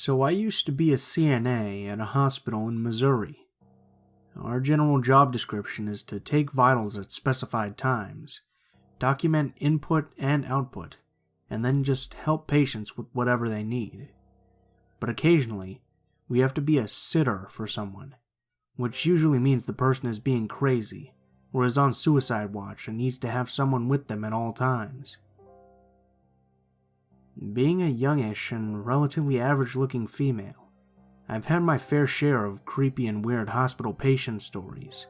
So I used to be a CNA at a hospital in Missouri. Our general job description is to take vitals at specified times, document input and output, and then just help patients with whatever they need. But occasionally, we have to be a sitter for someone, which usually means the person is being crazy or is on suicide watch and needs to have someone with them at all times. Being a youngish and relatively average-looking female, I've had my fair share of creepy and weird hospital patient stories.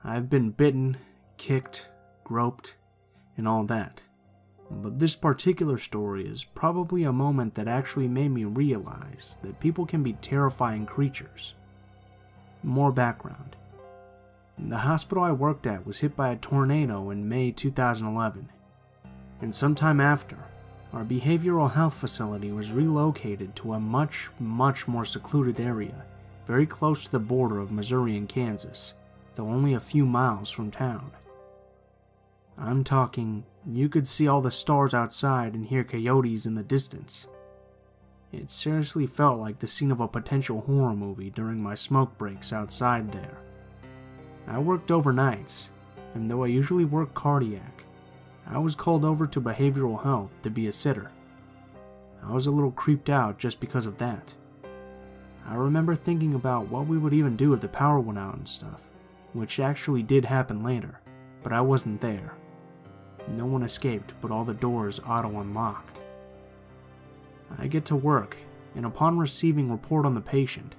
I've been bitten, kicked, groped, and all that. But this particular story is probably a moment that actually made me realize that people can be terrifying creatures. More background. The hospital I worked at was hit by a tornado in May 2011, and sometime after, our behavioral health facility was relocated to a much more secluded area, very close to the border of Missouri and Kansas, though only a few miles from town. I'm talking, you could see all the stars outside and hear coyotes in the distance. It seriously felt like the scene of a potential horror movie during my smoke breaks outside there. I worked overnights, and though I usually work cardiac, I was called over to behavioral health to be a sitter. I was a little creeped out just because of that. I remember thinking about what we would even do if the power went out and stuff, which actually did happen later, but I wasn't there. No one escaped, but all the doors auto-unlocked. I get to work, and upon receiving report on the patient,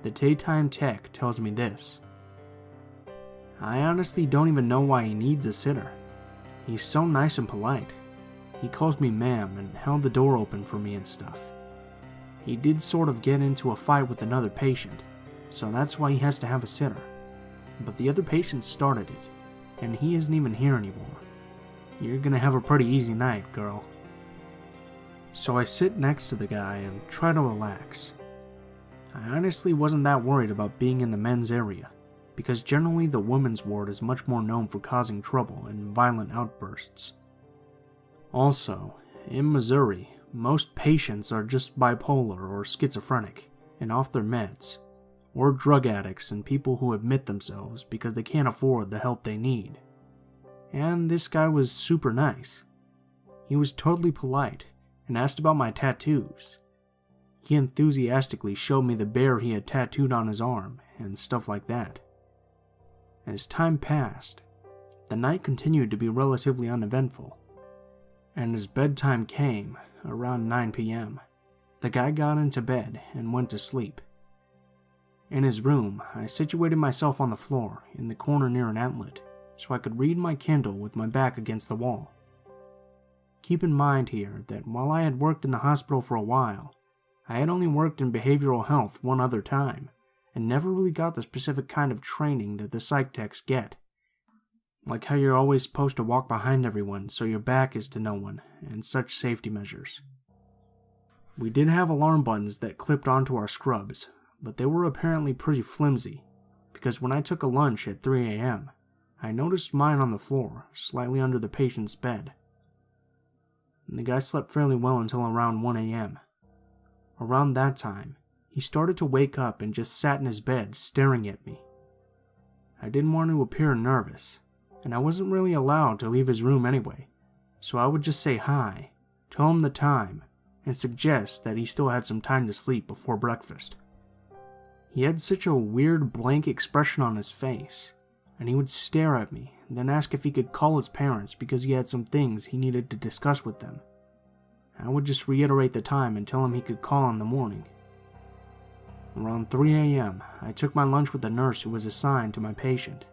the daytime tech tells me this. I honestly don't even know why he needs a sitter. He's so nice and polite. He calls me ma'am and held the door open for me and stuff. He did sort of get into a fight with another patient, so that's why he has to have a sitter. But the other patient started it, and he isn't even here anymore. You're gonna have a pretty easy night, girl. So I sit next to the guy and try to relax. I honestly wasn't that worried about being in the men's area, because generally the women's ward is much more known for causing trouble and violent outbursts. Also, in Missouri, most patients are just bipolar or schizophrenic and off their meds, or drug addicts and people who admit themselves because they can't afford the help they need. And this guy was super nice. He was totally polite and asked about my tattoos. He enthusiastically showed me the bear he had tattooed on his arm and stuff like that. As time passed, the night continued to be relatively uneventful, and as bedtime came, around 9 p.m., the guy got into bed and went to sleep. In his room, I situated myself on the floor in the corner near an outlet so I could read my Kindle with my back against the wall. Keep in mind here that while I had worked in the hospital for a while, I had only worked in behavioral health one other time, and never really got the specific kind of training that the psych techs get. Like how you're always supposed to walk behind everyone so your back is to no one, and such safety measures. We did have alarm buttons that clipped onto our scrubs, but they were apparently pretty flimsy, because when I took a lunch at 3 a.m., I noticed mine on the floor, slightly under the patient's bed. The guy slept fairly well until around 1 a.m. Around that time, he started to wake up and just sat in his bed staring at me. I didn't want to appear nervous, and I wasn't really allowed to leave his room anyway, so I would just say hi, tell him the time, and suggest that he still had some time to sleep before breakfast. He had such a weird blank expression on his face, and he would stare at me and then ask if he could call his parents because he had some things he needed to discuss with them. I would just reiterate the time and tell him he could call in the morning. Around 3 a.m., I took my lunch with the nurse who was assigned to my patient.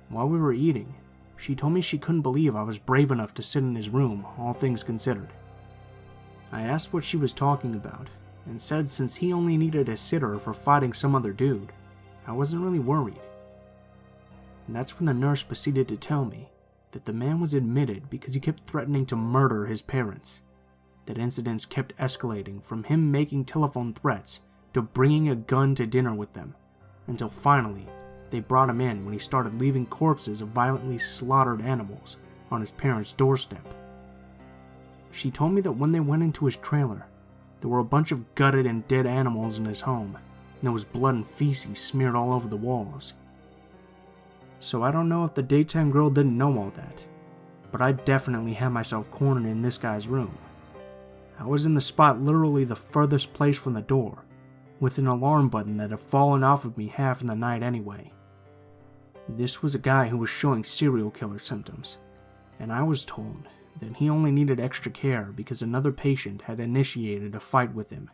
While we were eating, she told me she couldn't believe I was brave enough to sit in his room, all things considered. I asked what she was talking about, and said since he only needed a sitter for fighting some other dude, I wasn't really worried. And that's when the nurse proceeded to tell me that the man was admitted because he kept threatening to murder his parents, that incidents kept escalating from him making telephone threats to bringing a gun to dinner with them, until finally they brought him in when he started leaving corpses of violently slaughtered animals on his parents' doorstep. She told me that when they went into his trailer, There were a bunch of gutted and dead animals in his home, and there was blood and feces smeared all over the walls. So I don't know if the daytime girl didn't know all that, but I definitely had myself cornered in this guy's room. I was in the spot literally the furthest place from the door, with an alarm button that had fallen off of me half in the night anyway. This was a guy who was showing serial killer symptoms, and I was told that he only needed extra care because another patient had initiated a fight with him.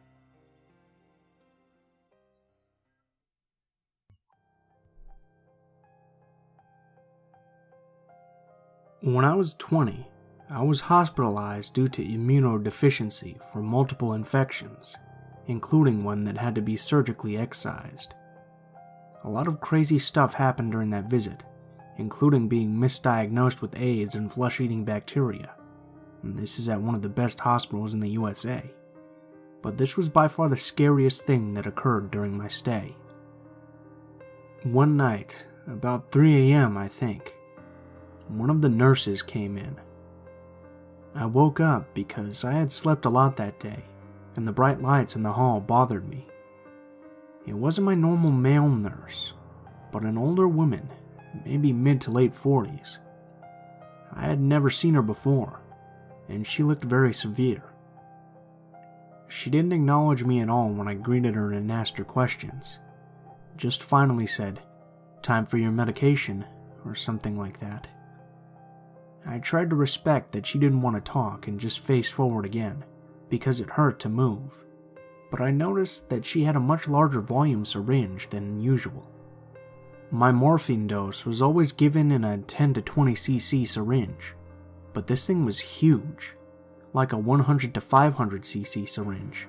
When I was 20, I was hospitalized due to immunodeficiency for multiple infections, including one that had to be surgically excised. A lot of crazy stuff happened during that visit, including being misdiagnosed with AIDS and flesh-eating bacteria. And this is at one of the best hospitals in the USA. But this was by far the scariest thing that occurred during my stay. One night, about 3 a.m. I think, one of the nurses came in. I woke up because I had slept a lot that day, and the bright lights in the hall bothered me. It wasn't my normal male nurse, but an older woman, maybe mid to late 40s. I had never seen her before, and she looked very severe. She didn't acknowledge me at all when I greeted her and asked her questions. Just finally said, "Time for your medication," or something like that. I tried to respect that she didn't want to talk and just faced forward again, because it hurt to move. But I noticed that she had a much larger volume syringe than usual. My morphine dose was always given in a 10 to 20 cc syringe, but this thing was huge, like a 100 to 500 cc syringe,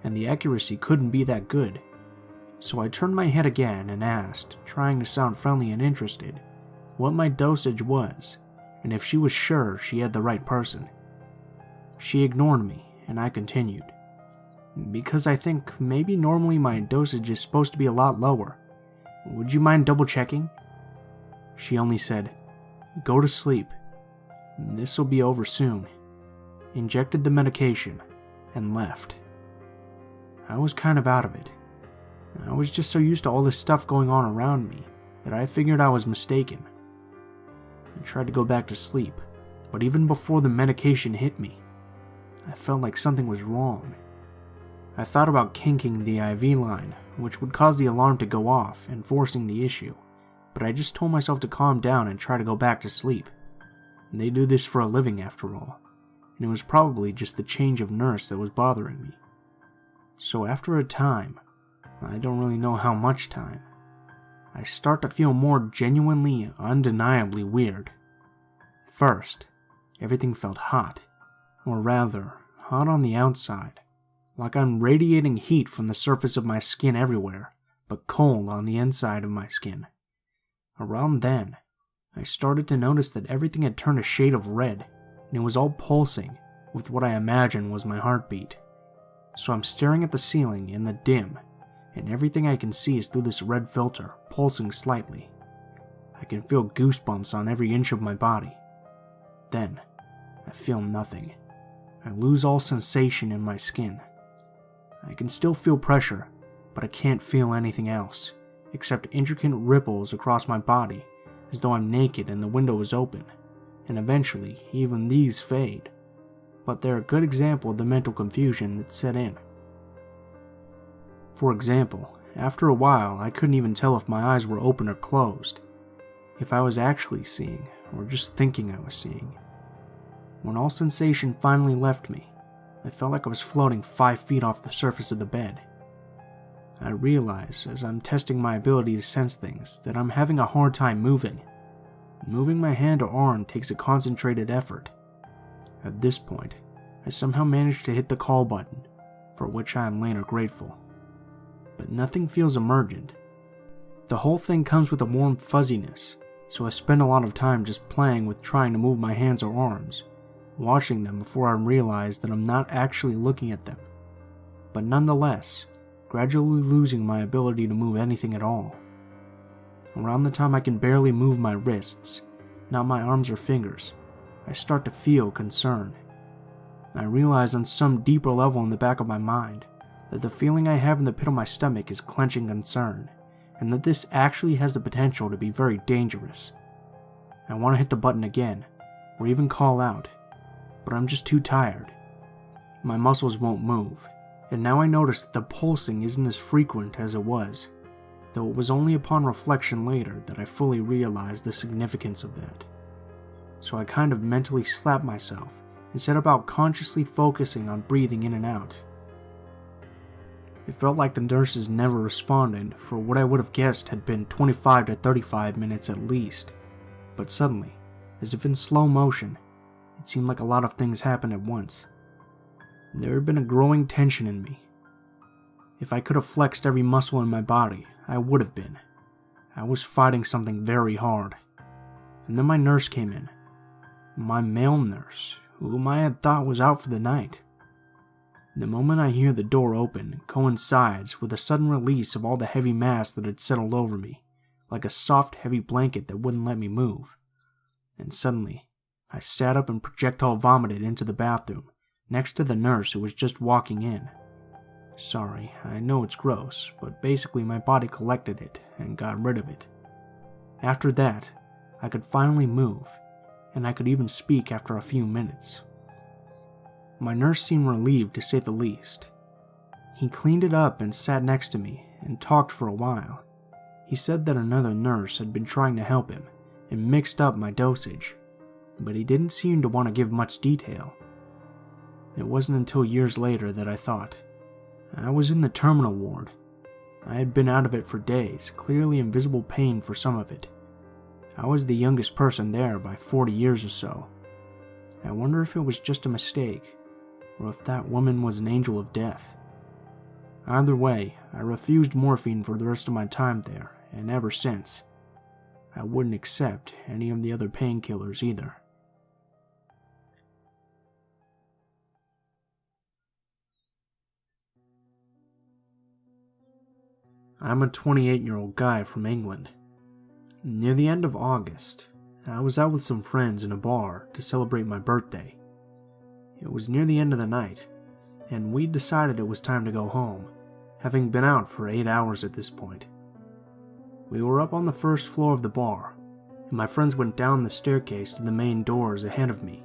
and the accuracy couldn't be that good. So I turned my head again and asked, trying to sound friendly and interested, what my dosage was, and if she was sure she had the right person. She ignored me, and I continued, "Because I think maybe normally my dosage is supposed to be a lot lower. Would you mind double checking?" She only said, "Go to sleep. This'll be over soon," injected the medication, and left. I was kind of out of it. I was just so used to all this stuff going on around me that I figured I was mistaken. I tried to go back to sleep, but even before the medication hit me, I felt like something was wrong. I thought about kinking the IV line, which would cause the alarm to go off and forcing the issue, but I just told myself to calm down and try to go back to sleep. They do this for a living after all, and it was probably just the change of nurse that was bothering me. So after a time, I don't really know how much time, I start to feel more genuinely, undeniably weird. First, everything felt hot, or rather, hot on the outside, like I'm radiating heat from the surface of my skin everywhere, but cold on the inside of my skin. Around then, I started to notice that everything had turned a shade of red, and it was all pulsing with what I imagined was my heartbeat. So I'm staring at the ceiling in the dim, and everything I can see is through this red filter, pulsing slightly. I can feel goosebumps on every inch of my body. Then, I feel nothing. I lose all sensation in my skin. I can still feel pressure, but I can't feel anything else, except intricate ripples across my body, as though I'm naked and the window is open, and eventually even these fade. But they're a good example of the mental confusion that set in. For example, after a while I couldn't even tell if my eyes were open or closed, if I was actually seeing, or just thinking I was seeing. When all sensation finally left me, I felt like I was floating 5 feet off the surface of the bed. I realize, as I'm testing my ability to sense things, that I'm having a hard time moving. Moving my hand or arm takes a concentrated effort. At this point, I somehow managed to hit the call button, for which I am later grateful. But nothing feels emergent. The whole thing comes with a warm fuzziness, so I spend a lot of time just playing with trying to move my hands or arms, watching them before I realize that I'm not actually looking at them, but nonetheless, gradually losing my ability to move anything at all. Around the time I can barely move my wrists, not my arms or fingers, I start to feel concern. I realize on some deeper level in the back of my mind that the feeling I have in the pit of my stomach is clenching concern, and that this actually has the potential to be very dangerous. I want to hit the button again, or even call out, but I'm just too tired. My muscles won't move, and now I notice that the pulsing isn't as frequent as it was, though it was only upon reflection later that I fully realized the significance of that. So I kind of mentally slapped myself and set about consciously focusing on breathing in and out. It felt like the nurses never responded for what I would have guessed had been 25 to 35 minutes at least, but suddenly, as if in slow motion, it seemed like a lot of things happened at once. There had been a growing tension in me. If I could have flexed every muscle in my body, I would have been. I was fighting something very hard. And then my nurse came in. My male nurse, whom I had thought was out for the night. The moment I hear the door open coincides with a sudden release of all the heavy mass that had settled over me, like a soft, heavy blanket that wouldn't let me move. And suddenly, I sat up and projectile vomited into the bathroom, next to the nurse who was just walking in. Sorry, I know it's gross, but basically my body collected it and got rid of it. After that, I could finally move, and I could even speak after a few minutes. My nurse seemed relieved to say the least. He cleaned it up and sat next to me and talked for a while. He said that another nurse had been trying to help him and mixed up my dosage, but he didn't seem to want to give much detail. It wasn't until years later that I thought. I was in the terminal ward. I had been out of it for days, clearly in visible pain for some of it. I was the youngest person there by 40 years or so. I wonder if it was just a mistake, or if that woman was an angel of death. Either way, I refused morphine for the rest of my time there, and ever since. I wouldn't accept any of the other painkillers either. I'm a 28-year-old guy from England. Near the end of August, I was out with some friends in a bar to celebrate my birthday. It was near the end of the night, and we decided it was time to go home, having been out for 8 hours at this point. We were up on the first floor of the bar, and my friends went down the staircase to the main doors ahead of me.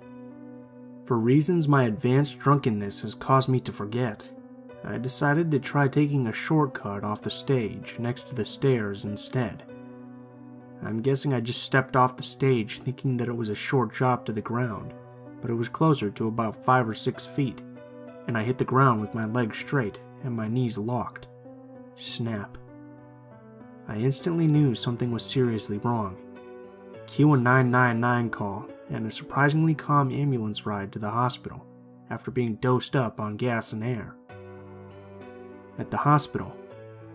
For reasons my advanced drunkenness has caused me to forget, I decided to try taking a shortcut off the stage next to the stairs instead. I'm guessing I just stepped off the stage thinking that it was a short drop to the ground, but it was closer to about 5 or 6 feet, and I hit the ground with my legs straight and my knees locked. Snap. I instantly knew something was seriously wrong. Cue a 999 call and a surprisingly calm ambulance ride to the hospital after being dosed up on gas and air. At the hospital,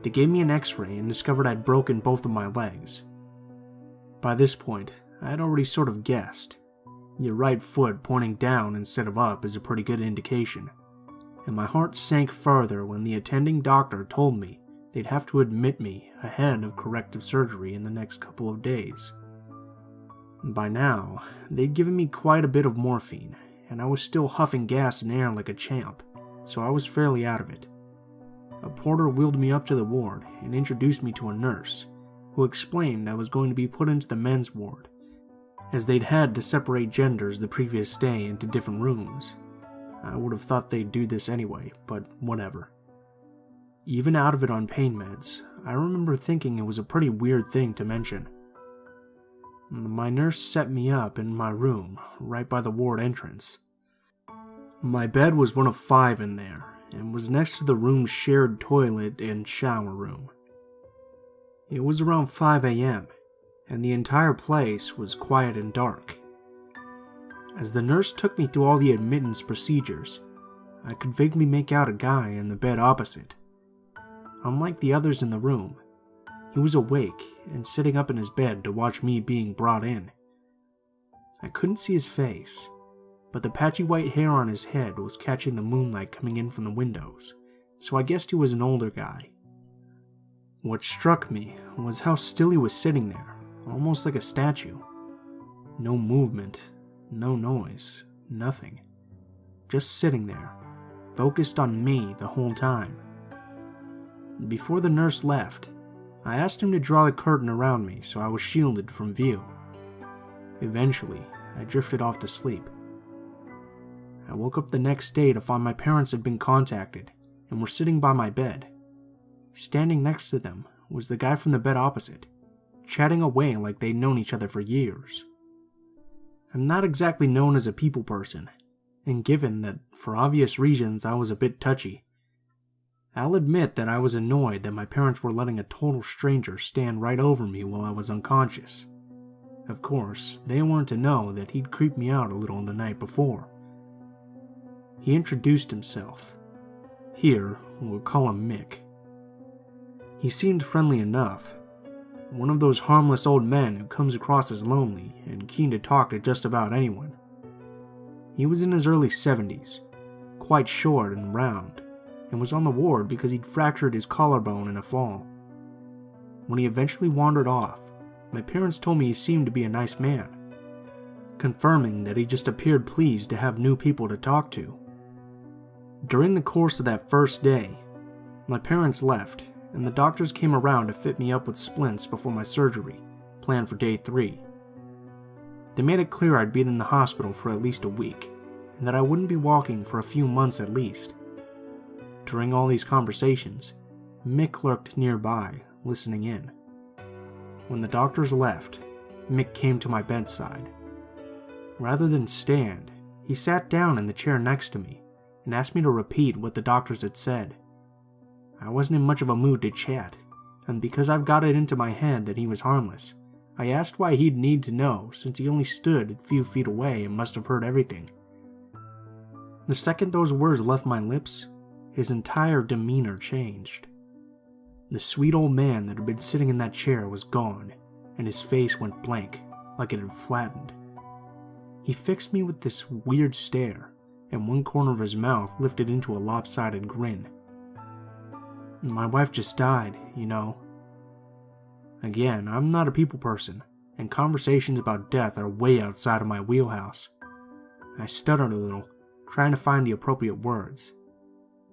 they gave me an x-ray and discovered I'd broken both of my legs. By this point, I had already sort of guessed. Your right foot pointing down instead of up is a pretty good indication, and my heart sank further when the attending doctor told me they'd have to admit me ahead of corrective surgery in the next couple of days. By now, they'd given me quite a bit of morphine, and I was still huffing gas and air like a champ, so I was fairly out of it. A porter wheeled me up to the ward and introduced me to a nurse, who explained I was going to be put into the men's ward, as they'd had to separate genders the previous day into different rooms. I would have thought they'd do this anyway, but whatever. Even out of it on pain meds, I remember thinking it was a pretty weird thing to mention. My nurse set me up in my room, right by the ward entrance. My bed was one of 5 in there, and was next to the room's shared toilet and shower room. It was around 5 a.m., and the entire place was quiet and dark. As the nurse took me through all the admittance procedures, I could vaguely make out a guy in the bed opposite. Unlike the others in the room, he was awake and sitting up in his bed to watch me being brought in. I couldn't see his face, but the patchy white hair on his head was catching the moonlight coming in from the windows, so I guessed he was an older guy. What struck me was how still he was sitting there, almost like a statue. No movement, no noise, nothing. just sitting there, focused on me the whole time. Before the nurse left, I asked him to draw the curtain around me so I was shielded from view. Eventually, I drifted off to sleep. I woke up the next day to find my parents had been contacted and were sitting by my bed. Standing next to them was the guy from the bed opposite, chatting away like they'd known each other for years. I'm not exactly known as a people person, and given that for obvious reasons I was a bit touchy, I'll admit that I was annoyed that my parents were letting a total stranger stand right over me while I was unconscious. Of course, they weren't to know that he'd creeped me out a little the night before. He introduced himself. Here, we'll call him Mick. He seemed friendly enough. One of those harmless old men who comes across as lonely and keen to talk to just about anyone. He was in his early 70s, quite short and round, and was on the ward because he'd fractured his collarbone in a fall. When he eventually wandered off, my parents told me he seemed to be a nice man, confirming that he just appeared pleased to have new people to talk to. During the course of that first day, my parents left, and the doctors came around to fit me up with splints before my surgery, planned for day 3. They made it clear I'd be in the hospital for at least a week, and that I wouldn't be walking for a few months at least. During all these conversations, Mick lurked nearby, listening in. When the doctors left, Mick came to my bedside. Rather than stand, he sat down in the chair next to me and asked me to repeat what the doctors had said. I wasn't in much of a mood to chat, and because I've got it into my head that he was harmless, I asked why he'd need to know since he only stood a few feet away and must have heard everything. The second those words left my lips, his entire demeanor changed. The sweet old man that had been sitting in that chair was gone, and his face went blank, like it had flattened. He fixed me with this weird stare, and one corner of his mouth lifted into a lopsided grin. My wife just died, you know. Again, I'm not a people person, and conversations about death are way outside of my wheelhouse. I stuttered a little, trying to find the appropriate words.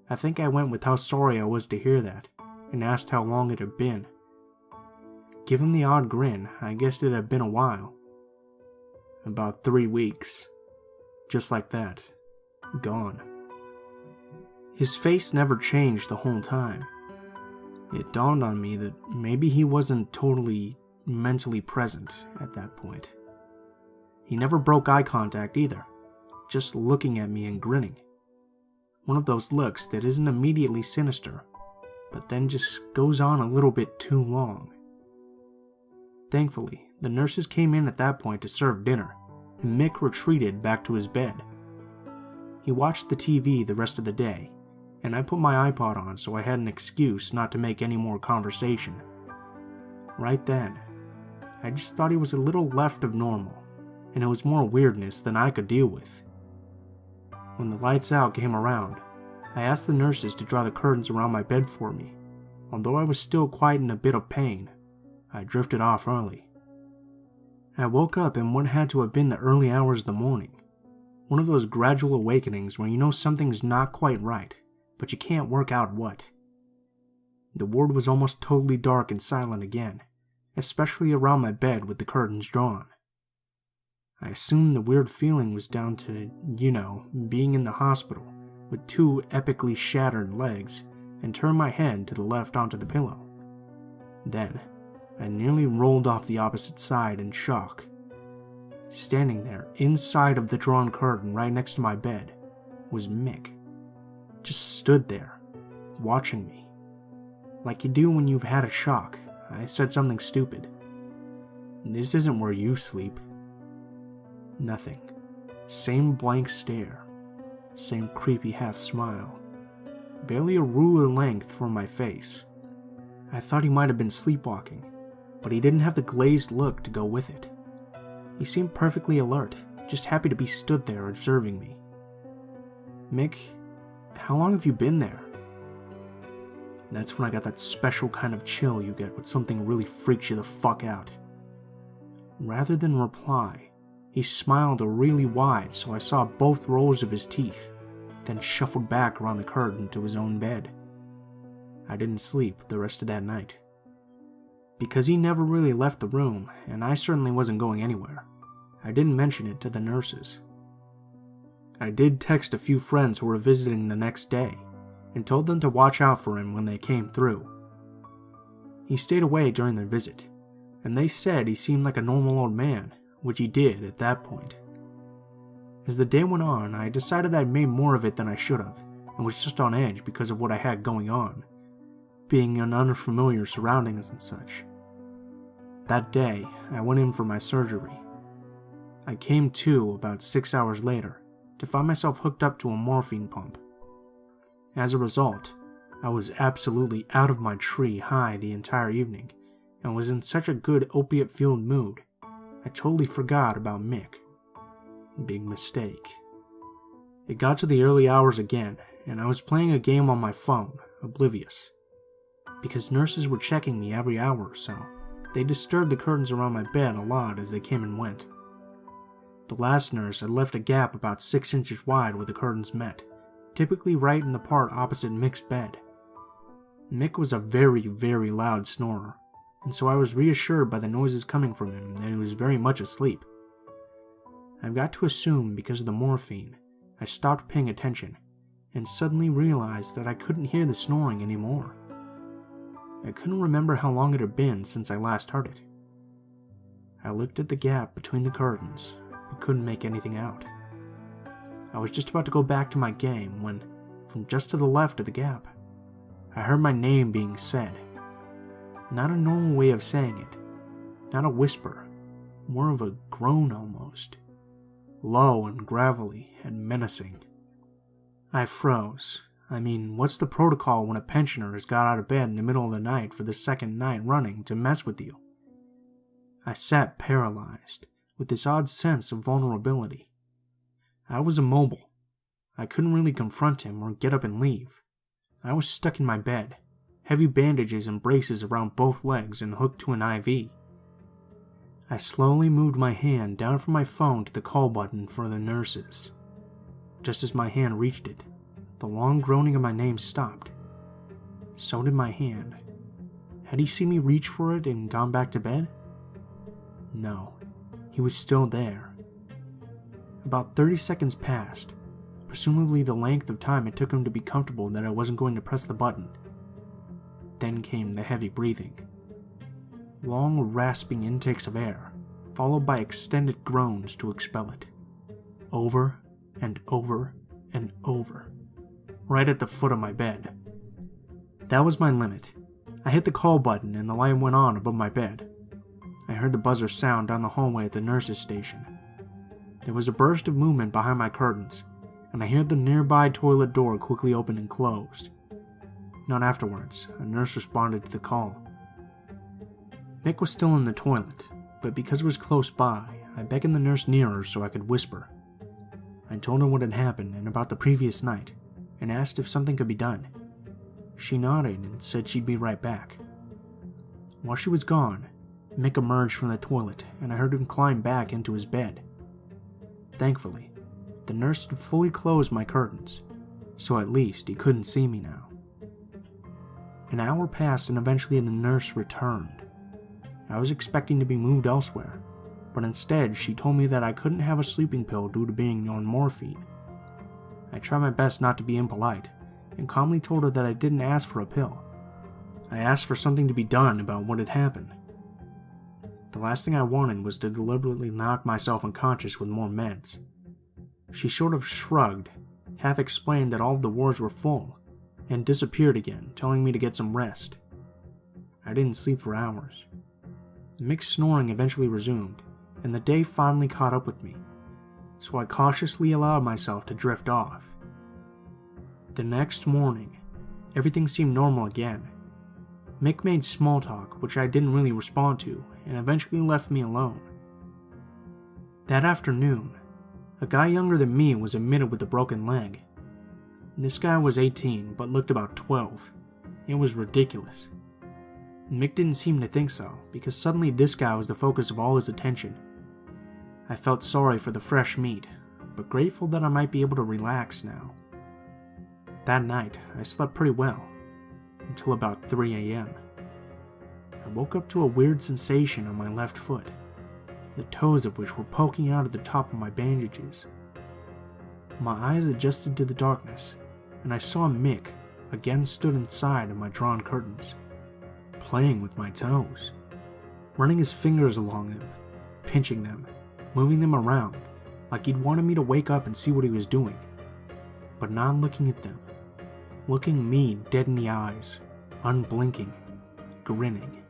I think I went with how sorry I was to hear that, and asked how long it had been. Given the odd grin, I guessed it had been a while. About 3 weeks. Just like that. Gone. His face never changed the whole time. It dawned on me that maybe he wasn't totally mentally present at that point. He never broke eye contact either, just looking at me and grinning. One of those looks that isn't immediately sinister, but then just goes on a little bit too long. Thankfully, the nurses came in at that point to serve dinner, and Mick retreated back to his bed. He watched the TV the rest of the day, and I put my iPod on so I had an excuse not to make any more conversation. Right then, I just thought he was a little left of normal, and it was more weirdness than I could deal with. When the lights out came around, I asked the nurses to draw the curtains around my bed for me. Although I was still quite in a bit of pain, I drifted off early. I woke up in what had to have been the early hours of the morning. One of those gradual awakenings where you know something's not quite right, but you can't work out what. The ward was almost totally dark and silent again, especially around my bed with the curtains drawn. I assumed the weird feeling was down to, being in the hospital with 2 epically shattered legs and turned my head to the left onto the pillow. Then, I nearly rolled off the opposite side in shock. Standing there, inside of the drawn curtain right next to my bed, was Mick. Just stood there, watching me. Like you do when you've had a shock, I said something stupid. "This isn't where you sleep." Nothing. Same blank stare. Same creepy half smile. Barely a ruler length from my face. I thought he might have been sleepwalking, but he didn't have the glazed look to go with it. He seemed perfectly alert, just happy to be stood there observing me. "Mick, how long have you been there?" That's when I got that special kind of chill you get when something really freaks you the fuck out. Rather than reply, he smiled really wide so I saw both rows of his teeth, then shuffled back around the curtain to his own bed. I didn't sleep the rest of that night. Because he never really left the room, and I certainly wasn't going anywhere, I didn't mention it to the nurses. I did text a few friends who were visiting the next day, and told them to watch out for him when they came through. He stayed away during their visit, and they said he seemed like a normal old man, which he did at that point. As the day went on, I decided I'd made more of it than I should have, and was just on edge because of what I had going on, being in unfamiliar surroundings and such. That day, I went in for my surgery. I came to about 6 hours later to find myself hooked up to a morphine pump. As a result, I was absolutely out of my tree high the entire evening, and was in such a good opiate-fueled mood, I totally forgot about Mick. Big mistake. It got to the early hours again, and I was playing a game on my phone, oblivious. Because nurses were checking me every hour or so, they disturbed the curtains around my bed a lot as they came and went. The last nurse had left a gap about 6 inches wide where the curtains met, typically right in the part opposite Mick's bed. Mick was a very, very loud snorer, and so I was reassured by the noises coming from him that he was very much asleep. I've got to assume because of the morphine, I stopped paying attention, and suddenly realized that I couldn't hear the snoring anymore. I couldn't remember how long it had been since I last heard it. I looked at the gap between the curtains, but couldn't make anything out. I was just about to go back to my game when, from just to the left of the gap, I heard my name being said. Not a normal way of saying it, not a whisper, more of a groan almost. Low and gravelly and menacing. I froze. I mean, what's the protocol when a pensioner has got out of bed in the middle of the night for the second night running to mess with you? I sat paralyzed, with this odd sense of vulnerability. I was immobile. I couldn't really confront him or get up and leave. I was stuck in my bed, heavy bandages and braces around both legs and hooked to an IV. I slowly moved my hand down from my phone to the call button for the nurses. Just as my hand reached it, the long groaning of my name stopped. So did my hand. Had he seen me reach for it and gone back to bed? No, he was still there. About 30 seconds passed, presumably the length of time it took him to be comfortable that I wasn't going to press the button. Then came the heavy breathing. Long, rasping intakes of air, followed by extended groans to expel it. Over and over and over, right at the foot of my bed. That was my limit. I hit the call button and the light went on above my bed. I heard the buzzer sound down the hallway at the nurse's station. There was a burst of movement behind my curtains, and I heard the nearby toilet door quickly open and closed. Not afterwards, a nurse responded to the call. Mick was still in the toilet, but because it was close by, I beckoned the nurse nearer so I could whisper. I told her what had happened and about the previous night, and asked if something could be done. She nodded and said she'd be right back. While she was gone, Mick emerged from the toilet and I heard him climb back into his bed. Thankfully, the nurse had fully closed my curtains, so at least he couldn't see me now. An hour passed and eventually the nurse returned. I was expecting to be moved elsewhere, but instead she told me that I couldn't have a sleeping pill due to being on morphine. I tried my best not to be impolite, and calmly told her that I didn't ask for a pill. I asked for something to be done about what had happened. The last thing I wanted was to deliberately knock myself unconscious with more meds. She sort of shrugged, half explained that all of the wards were full, and disappeared again, telling me to get some rest. I didn't sleep for hours. Mick's snoring eventually resumed, and the day finally caught up with me, so I cautiously allowed myself to drift off. The next morning, everything seemed normal again. Mick made small talk, which I didn't really respond to, and eventually left me alone. That afternoon, a guy younger than me was admitted with a broken leg. This guy was 18, but looked about 12. It was ridiculous. Mick didn't seem to think so, because suddenly this guy was the focus of all his attention. I felt sorry for the fresh meat, but grateful that I might be able to relax now. That night, I slept pretty well, until about 3 a.m. I woke up to a weird sensation on my left foot, the toes of which were poking out at the top of my bandages. My eyes adjusted to the darkness, and I saw Mick again stood inside of my drawn curtains, playing with my toes, running his fingers along them, pinching them, moving them around, like he'd wanted me to wake up and see what he was doing, but not looking at them, looking me dead in the eyes, unblinking, grinning.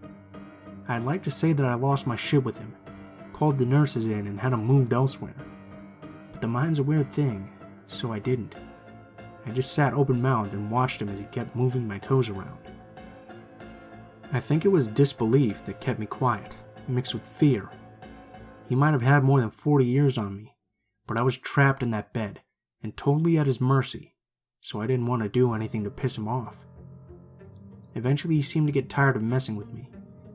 I'd like to say that I lost my shit with him, called the nurses in and had him moved elsewhere, but the mind's a weird thing, so I didn't. I just sat open-mouthed and watched him as he kept moving my toes around. I think it was disbelief that kept me quiet, mixed with fear. He might have had more than 40 years on me, but I was trapped in that bed and totally at his mercy, so I didn't want to do anything to piss him off. Eventually he seemed to get tired of messing with me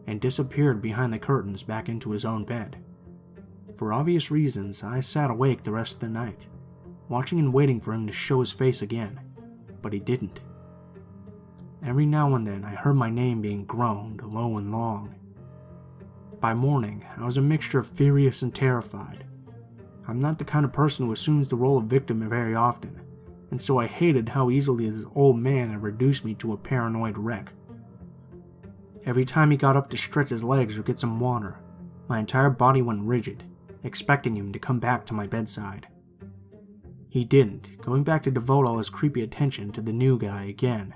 and disappeared behind the curtains back into his own bed. For obvious reasons, I sat awake the rest of the night, watching and waiting for him to show his face again, but he didn't. Every now and then I heard my name being groaned low and long. By morning, I was a mixture of furious and terrified. I'm not the kind of person who assumes the role of victim very often, and so I hated how easily this old man had reduced me to a paranoid wreck. Every time he got up to stretch his legs or get some water, my entire body went rigid, expecting him to come back to my bedside. He didn't, going back to devote all his creepy attention to the new guy again.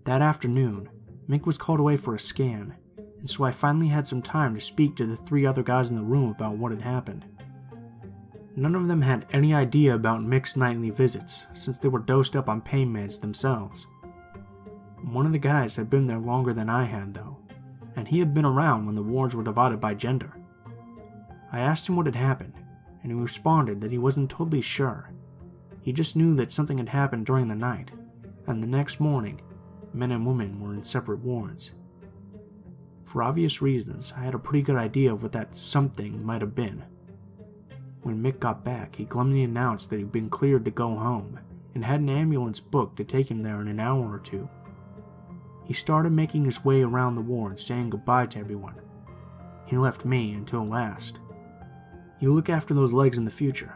That afternoon, Mick was called away for a scan, and so I finally had some time to speak to the 3 other guys in the room about what had happened. None of them had any idea about Mick's nightly visits, since they were dosed up on pain meds themselves. One of the guys had been there longer than I had, though, and he had been around when the wards were divided by gender. I asked him what had happened, and he responded that he wasn't totally sure. He just knew that something had happened during the night, and the next morning, men and women were in separate wards. For obvious reasons, I had a pretty good idea of what that something might have been. When Mick got back, he glumly announced that he'd been cleared to go home, and had an ambulance booked to take him there in an hour or 2. He started making his way around the ward, saying goodbye to everyone. He left me until last. You look after those legs in the future.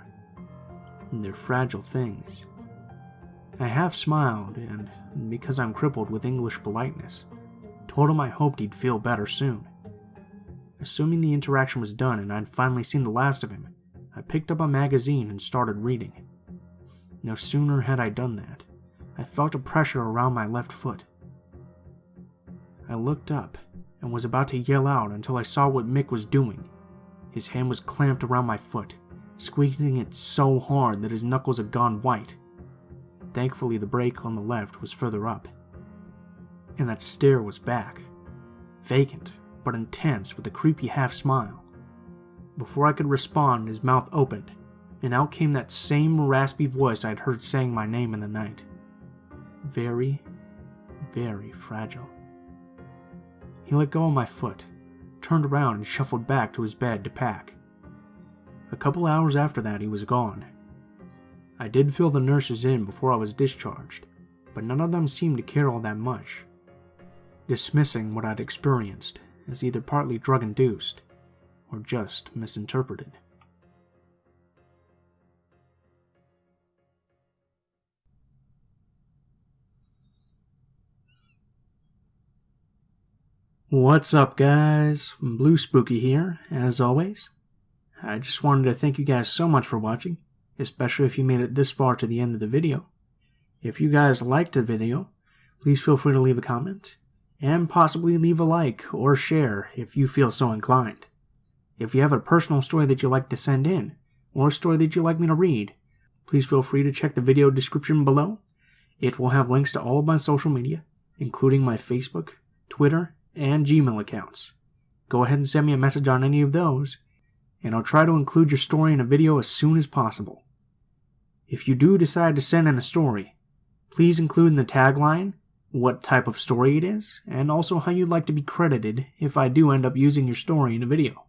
They're fragile things. I half smiled, and because I'm crippled with English politeness, told him I hoped he'd feel better soon. Assuming the interaction was done and I'd finally seen the last of him, I picked up a magazine and started reading. No sooner had I done that, I felt a pressure around my left foot. I looked up and was about to yell out until I saw what Mick was doing. His hand was clamped around my foot, squeezing it so hard that his knuckles had gone white. Thankfully, the break on the left was further up. And that stare was back. Vacant, but intense with a creepy half-smile. Before I could respond, his mouth opened, and out came that same raspy voice I'd heard saying my name in the night. Very, very fragile. He let go of my foot, turned around and shuffled back to his bed to pack. A couple hours after that, he was gone. I did fill the nurses in before I was discharged, but none of them seemed to care all that much, dismissing what I'd experienced as either partly drug-induced or just misinterpreted. What's up, guys? Blue Spooky here, as always. I just wanted to thank you guys so much for watching, especially if you made it this far to the end of the video. If you guys liked the video, please feel free to leave a comment, and possibly leave a like or share if you feel so inclined. If you have a personal story that you'd like to send in, or a story that you'd like me to read, please feel free to check the video description below. It will have links to all of my social media, including my Facebook, Twitter, and Gmail accounts. Go ahead and send me a message on any of those, and I'll try to include your story in a video as soon as possible. If you do decide to send in a story, please include in the tagline what type of story it is, and also how you'd like to be credited if I do end up using your story in a video.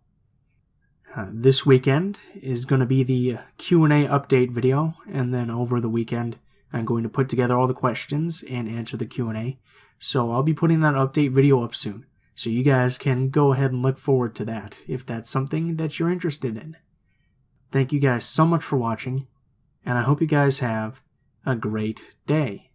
This weekend is going to be the Q&A update video, and then over the weekend I'm going to put together all the questions and answer the Q&A. So I'll be putting that update video up soon. So you guys can go ahead and look forward to that if that's something that you're interested in. Thank you guys so much for watching, and I hope you guys have a great day.